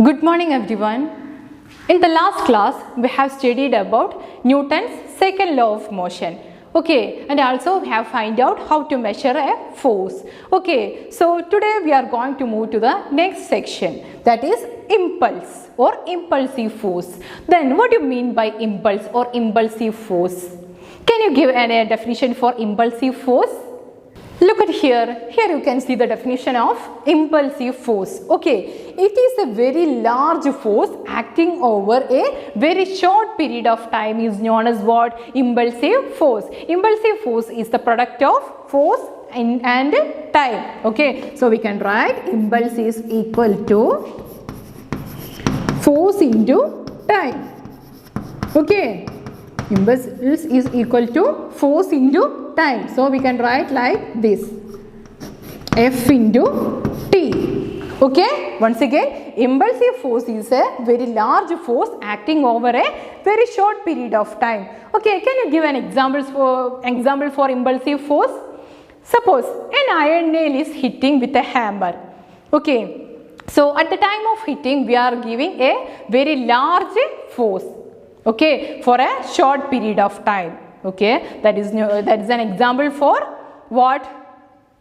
Good morning everyone. In the last class we have studied about Newton's second law of motion. Okay, and also we have find out how to measure a force. Okay, so today we are going to move to the next section, that is impulse or impulsive force. Then what do you mean by impulse or impulsive force? Can you give a definition for impulsive force? Look at here. Here you can see the definition of impulsive force. Okay, it is a very large force acting over a very short period of time is known as what? Impulsive force. Impulsive force is the product of force and time. Okay, so we can write impulse is equal to force into time. Okay, impulse is equal to force into time. So we can write like this, F into T. Okay, once again, impulsive force is a very large force acting over a very short period of time. Okay, can you give an example for impulsive force? Suppose an iron nail is hitting with a hammer. Okay, so at the time of hitting we are giving a very large force. Okay, for a short period of time. Okay, that is an example for what?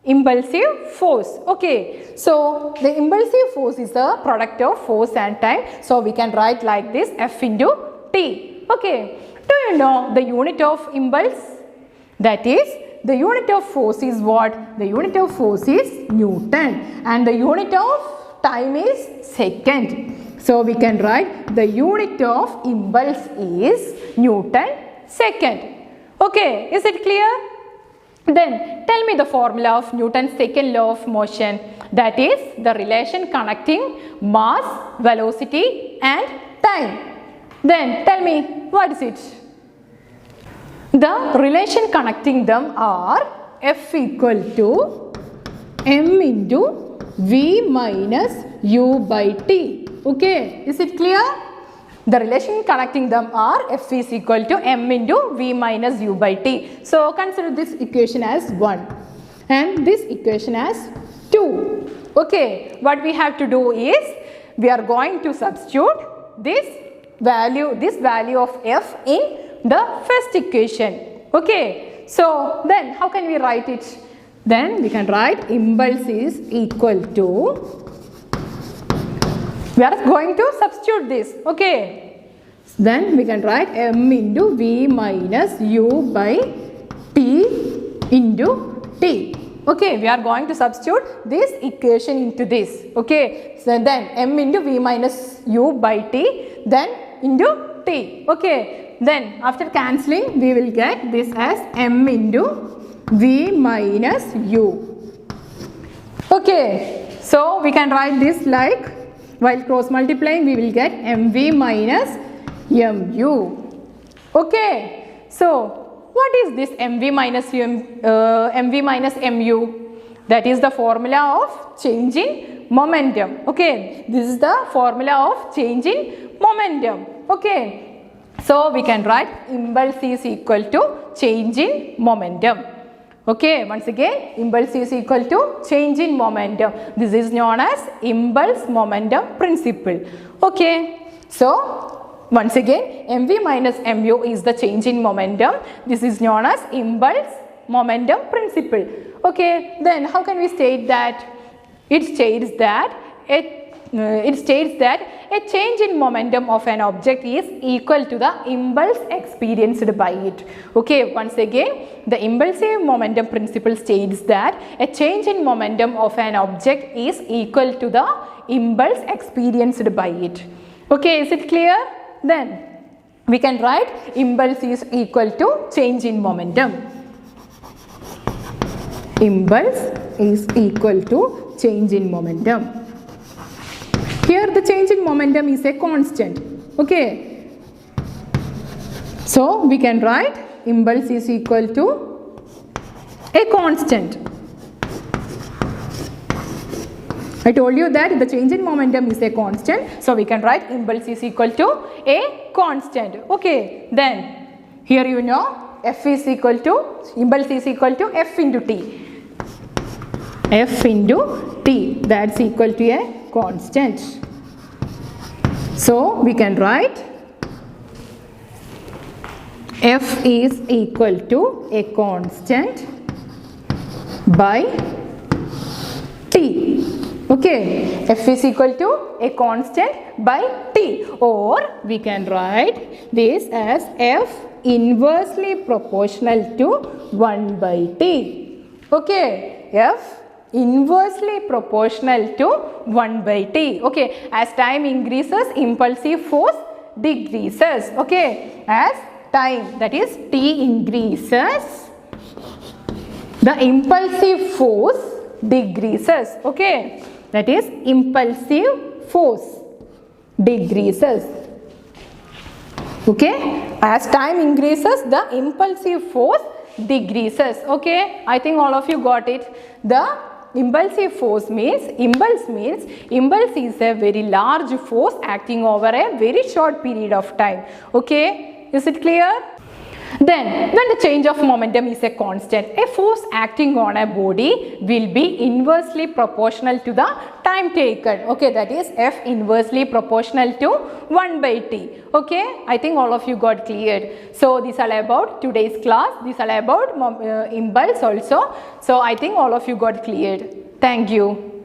Impulsive force. Okay, so the impulsive force is the product of force and time. So we can write like this, F into T. Okay, do you know the unit of impulse? That is, the unit of force is what? The unit of force is Newton and the unit of time is second. So we can write the unit of impulse is Newton second. Okay, is it clear? Then tell me the formula of Newton's second law of motion, that is the relation connecting mass, velocity and time. Then tell me, what is it? The relation connecting them are F equal to m into v minus u by t. Okay, is it clear? The relation connecting them are F is equal to m into v minus u by t. So consider this equation as 1 and this equation as 2. Okay, what we have to do is we are going to substitute this value of f in the first equation. Okay, so then how can we write it? Then we can write impulse is equal to, we are going to substitute this. Okay, then we can write m into v minus u by t into t. Okay, we are going to substitute this equation into this. Okay, so then m into v minus u by t, then into t. Okay, then after cancelling we will get this as m into v minus u. Okay, so we can write this like, while cross multiplying we will get mv minus mu. Okay, so what is this mv minus mu? That is the formula of change in momentum. Okay, this is the formula of change in momentum. Okay, so we can write impulse is equal to change in momentum. Okay, once again, impulse is equal to change in momentum. This is known as impulse momentum principle. Okay, so once again, mv minus mu is the change in momentum. This is known as impulse momentum principle. Okay, then how can we state that? It states that a change in momentum of an object is equal to the impulse experienced by it. Okay, once again, the impulsive momentum principle states that a change in momentum of an object is equal to the impulse experienced by it. Okay, is it clear? Then we can write impulse is equal to change in momentum. Impulse is equal to change in momentum. Here the change in momentum is a constant. Okay, so we can write impulse is equal to a constant. I told you that the change in momentum is a constant, so we can write impulse is equal to a constant. Okay, then here you know F is equal to, impulse is equal to F into T. F into T, that's equal to a constant. So we can write F is equal to a constant by T. Okay, F is equal to a constant by T, or we can write this as F inversely proportional to 1 by T. Okay, F inversely proportional to 1 by T. Okay, as time increases, impulsive force decreases. Okay, as time, that is T increases, the impulsive force decreases. Okay, that is impulsive force decreases. Okay, as time increases, the impulsive force decreases. Okay, I think all of you got it. The impulsive force means, impulse is a very large force acting over a very short period of time. Okay, is it clear? Then, when the change of momentum is a constant, a force acting on a body will be inversely proportional to the time taken. Okay, that is F inversely proportional to 1 by T. Okay, I think all of you got cleared. So, this is all about today's class. This is all about impulse also. So, I think all of you got cleared. Thank you.